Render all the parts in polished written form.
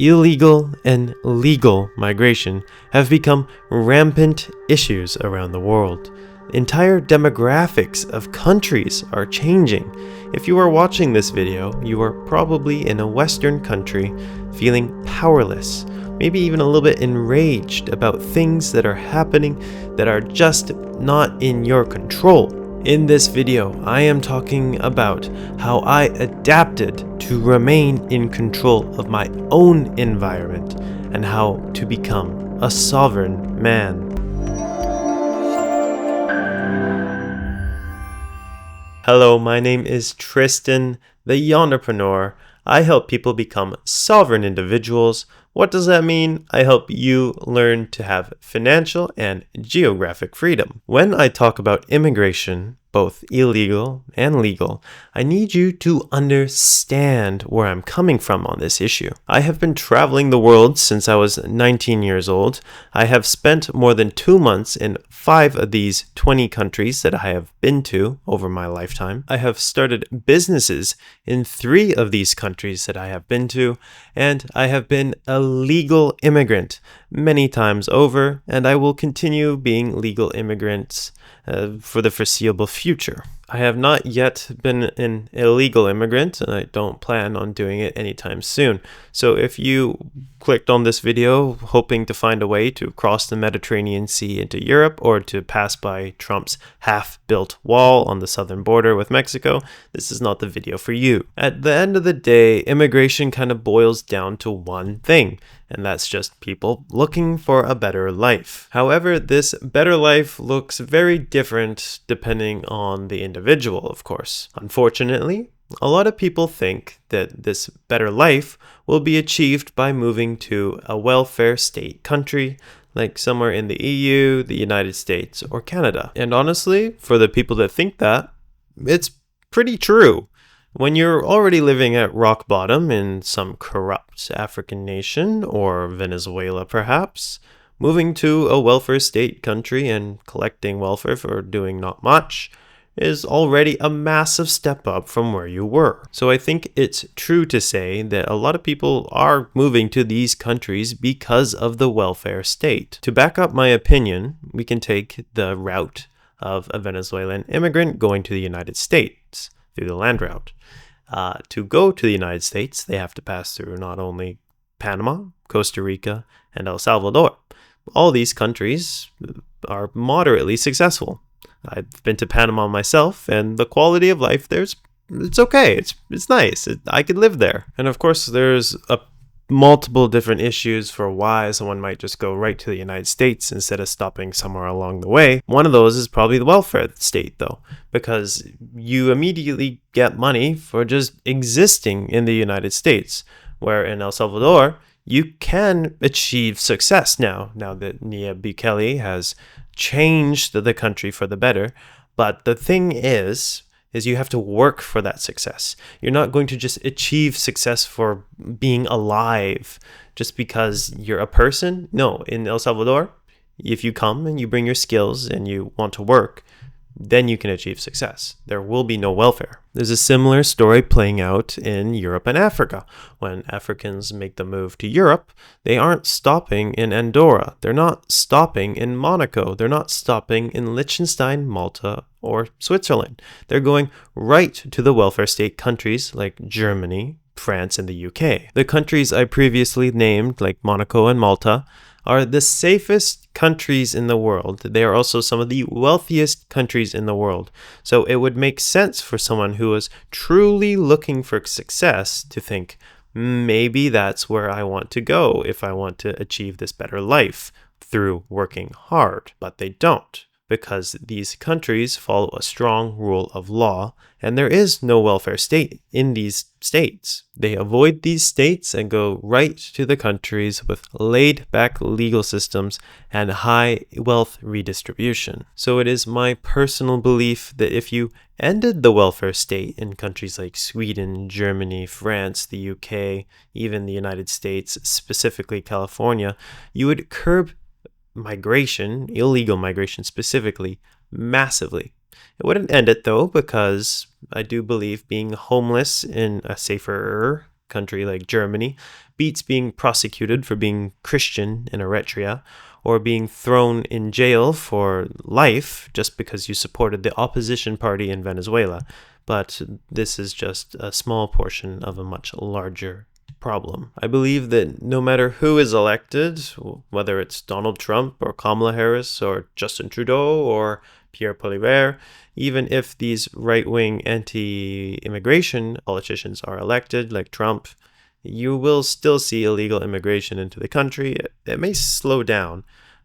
Illegal and legal migration have become rampant issues around the world. Entire demographics of countries are changing. If you are watching this video, you are probably in a Western country feeling powerless, maybe even a little bit enraged about things that are happening that are just not in your control. In this video, I am talking about how I adapted to remain in control of my own environment and how to become a sovereign man. Hello, my name is Tristan, the Yonderpreneur. I help people become sovereign individuals. What does that mean? I help you learn to have financial and geographic freedom. When I talk about immigration, both illegal and legal, I need you to understand where I'm coming from on this issue. I have been traveling the world since I was 19 years old. I have spent more than 2 months in 5 of these 20 countries that I have been to over my lifetime. I have started businesses in 3 of these countries that I have been to, and I have been a legal immigrant many times over, and I will continue being legal immigrants for the foreseeable future. I have not yet been an illegal immigrant, and I don't plan on doing it anytime soon. So if you clicked on this video hoping to find a way to cross the Mediterranean Sea into Europe or to pass by Trump's half-built wall on the southern border with Mexico, this is not the video for you. At the end of the day, immigration kind of boils down to one thing, and that's just people looking for a better life. However, this better life looks very different depending on the individual, of course. Unfortunately, a lot of people think that this better life will be achieved by moving to a welfare state country, like somewhere in the EU, the United States, or Canada. And honestly, for the people that think that, it's pretty true. When you're already living at rock bottom in some corrupt African nation, or Venezuela perhaps, moving to a welfare state country and collecting welfare for doing not much is already a massive step up from where you were. So I think it's true to say that a lot of people are moving to these countries because of the welfare state. To back up my opinion, we can take the route of a Venezuelan immigrant going to the United States through the land route. To go to the United States, they have to pass through not only Panama, Costa Rica, and El Salvador. All these countries are moderately successful. I've been to Panama myself, and the quality of life there's it's okay. It's nice. I could live there. And of course, there's multiple different issues for why someone might just go right to the United States instead of stopping somewhere along the way. One of those is probably the welfare state, though, because you immediately get money for just existing in the United States, where in El Salvador, you can achieve success now that Nayib Bukele has changed the country for the better. But the thing is you have to work for that success. You're not going to just achieve success for being alive just because you're a person. No, in El Salvador, if you come and you bring your skills and you want to work, then you can achieve success. There will be no welfare. There's a similar story playing out in Europe and Africa. When Africans make the move to Europe, they aren't stopping in Andorra. They're not stopping in Monaco. They're not stopping in Liechtenstein, Malta, or Switzerland. They're going right to the welfare state countries like Germany, France, and the UK. The countries I previously named, like Monaco and Malta, are the safest countries in the world. They are also some of the wealthiest countries in the world. So it would make sense for someone who is truly looking for success to think, maybe that's where I want to go if I want to achieve this better life through working hard. But they don't, because these countries follow a strong rule of law, and there is no welfare state in these states. They avoid these states and go right to the countries with laid-back legal systems and high wealth redistribution. So it is my personal belief that if you ended the welfare state in countries like Sweden, Germany, France, the UK, even the United States, specifically California, you would curb migration, illegal migration specifically, massively. It wouldn't end it though, because I do believe being homeless in a safer country like Germany, beats being prosecuted for being Christian in Eritrea, or being thrown in jail for life just because you supported the opposition party in Venezuela. But this is just a small portion of a much larger problem. I believe that no matter who is elected, whether it's Donald Trump or Kamala Harris or Justin Trudeau or Pierre Poilievre, even if these right-wing anti-immigration politicians are elected, like Trump, you will still see illegal immigration into the country. It may slow down,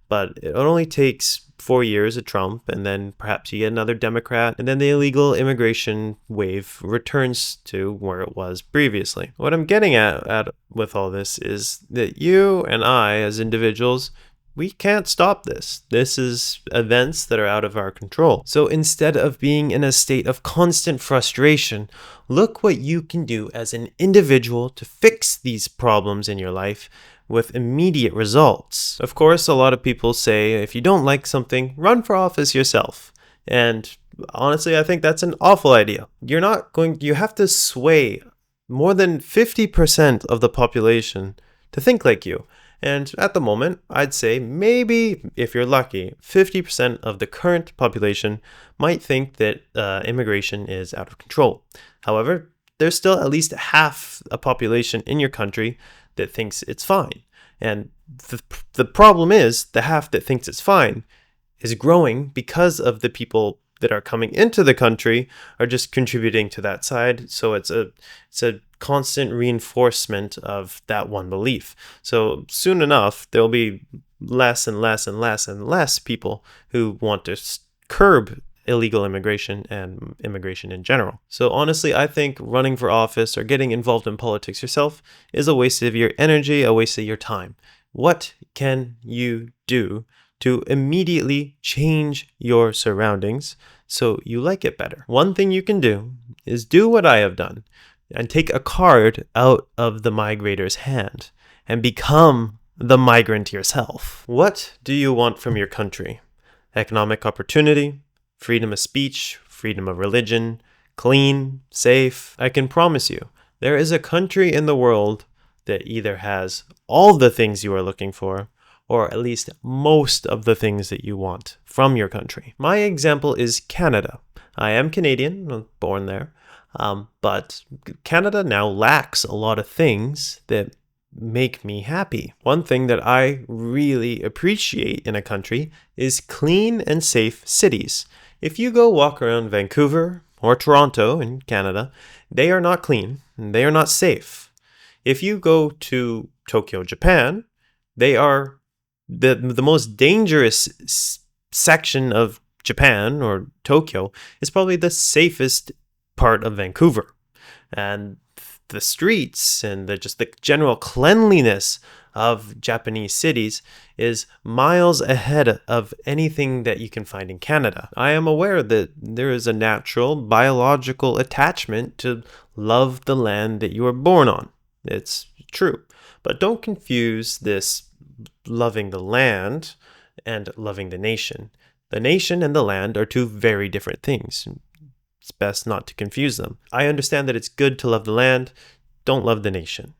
but it only takes 4 years of Trump, and then perhaps you get another Democrat, and then the illegal immigration wave returns to where it was previously. What I'm getting at with all this is that you and I, as individuals, we can't stop this. This is events that are out of our control. So instead of being in a state of constant frustration, look what you can do as an individual to fix these problems in your life with immediate results. Of course, a lot of people say, if you don't like something, run for office yourself. And honestly, I think that's an awful idea. You have to sway more than 50% of the population to think like you. And at the moment, I'd say maybe, if you're lucky, 50% of the current population might think that immigration is out of control. However, there's still at least half a population in your country that thinks it's fine. And the problem is, the half that thinks it's fine is growing because of the people that are coming into the country are just contributing to that side. So it's a constant reinforcement of that one belief. So soon enough, there'll be less and less and less and less people who want to curb illegal immigration and immigration in general. So honestly, I think running for office or getting involved in politics yourself is a waste of your energy, a waste of your time. What can you do to immediately change your surroundings so you like it better? One thing you can do is do what I have done and take a card out of the migrator's hand and become the migrant yourself. What do you want from your country? Economic opportunity, freedom of speech, freedom of religion, clean, safe. I can promise you, there is a country in the world that either has all the things you are looking for, or at least most of the things that you want from your country. My example is Canada. I am Canadian, born there, but Canada now lacks a lot of things that make me happy. One thing that I really appreciate in a country is clean and safe cities. If you go walk around Vancouver or Toronto in Canada, they are not clean and they are not safe. If you go to Tokyo, Japan, they are the most dangerous section of Japan or Tokyo is probably the safest part of Vancouver. And the streets and just the general cleanliness of Japanese cities is miles ahead of anything that you can find in Canada. I am aware that there is a natural biological attachment to love the land that you were born on. It's true. But don't confuse this loving the land and loving the nation. The nation and the land are two very different things. It's best not to confuse them. I understand that it's good to love the land. Don't love the nation.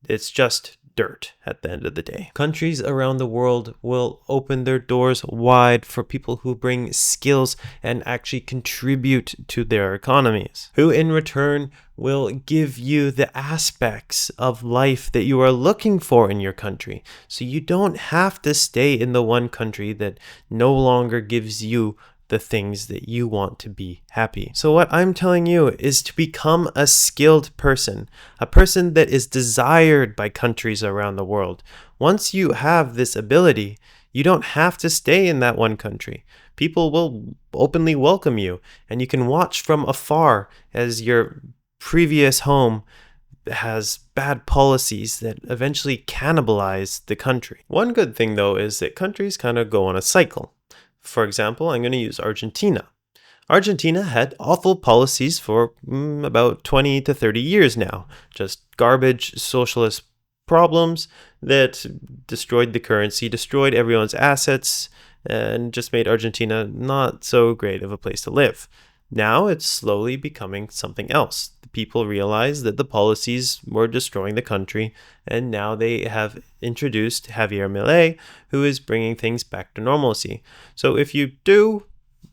It's just dirt at the end of the day. Countries around the world will open their doors wide for people who bring skills and actually contribute to their economies, who in return will give you the aspects of life that you are looking for in your country. So you don't have to stay in the one country that no longer gives you the things that you want to be happy. So what I'm telling you is to become a skilled person, a person that is desired by countries around the world. Once you have this ability, you don't have to stay in that one country. People will openly welcome you, and you can watch from afar as your previous home has bad policies that eventually cannibalize the country. One good thing though is that countries kind of go on a cycle. For example, I'm going to use Argentina. Argentina had awful policies for about 20 to 30 years now. Just garbage socialist problems that destroyed the currency, destroyed everyone's assets, and just made Argentina not so great of a place to live. Now it's slowly becoming something else. The people realize that the policies were destroying the country, and now they have introduced Javier Milei, who is bringing things back to normalcy. So if you do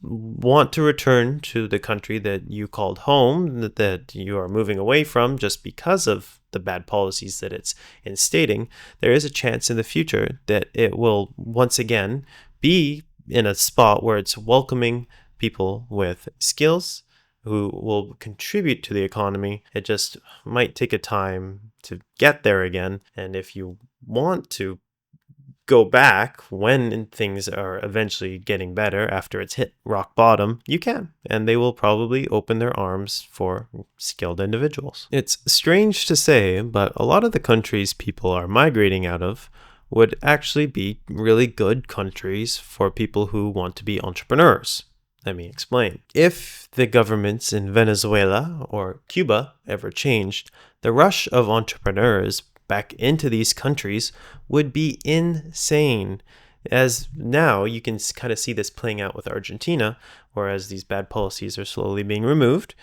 want to return to the country that you called home, that you are moving away from just because of the bad policies that it's instating, there is a chance in the future that it will once again be in a spot where it's welcoming people with skills who will contribute to the economy. It just might take a time to get there again. And if you want to go back when things are eventually getting better after it's hit rock bottom, you can. And they will probably open their arms for skilled individuals. It's strange to say, but a lot of the countries people are migrating out of would actually be really good countries for people who want to be entrepreneurs. Let me explain. If the governments in Venezuela or Cuba ever changed, the rush of entrepreneurs back into these countries would be insane. As now you can kind of see this playing out with Argentina, whereas these bad policies are slowly being removed,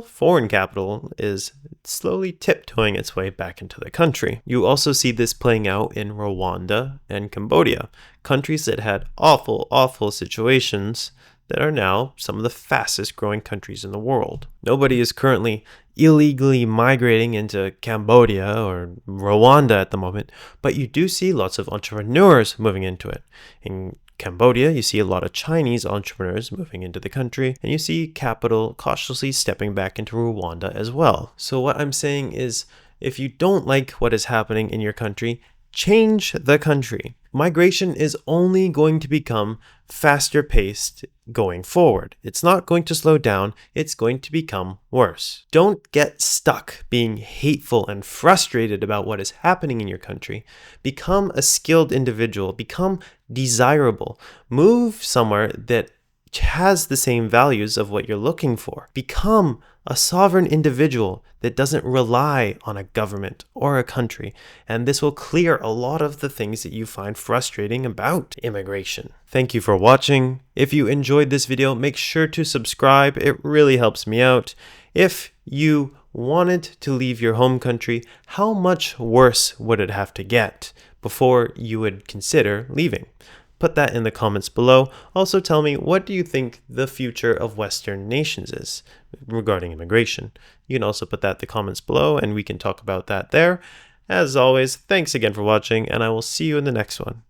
foreign capital is slowly tiptoeing its way back into the country. You also see this playing out in Rwanda and Cambodia, countries that had awful situations that are now some of the fastest growing countries in the world. Nobody is currently illegally migrating into Cambodia or Rwanda at the moment, but you do see lots of entrepreneurs moving into it. In Cambodia, you see a lot of Chinese entrepreneurs moving into the country, and you see capital cautiously stepping back into Rwanda as well. So what I'm saying is, if you don't like what is happening in your country, change the country. Migration is only going to become faster paced going forward. It's not going to slow down, it's going to become worse. Don't get stuck being hateful and frustrated about what is happening in your country. Become a skilled individual, become desirable. Move somewhere that has the same values of what you're looking for. Become a sovereign individual that doesn't rely on a government or a country. And this will clear a lot of the things that you find frustrating about immigration. Thank you for watching. If you enjoyed this video, make sure to subscribe. It really helps me out. If you wanted to leave your home country, how much worse would it have to get before you would consider leaving? Put that in the comments below. Also tell me, what do you think the future of Western nations is regarding immigration? You can also put that in the comments below and we can talk about that there. As always, thanks again for watching, and I will see you in the next one.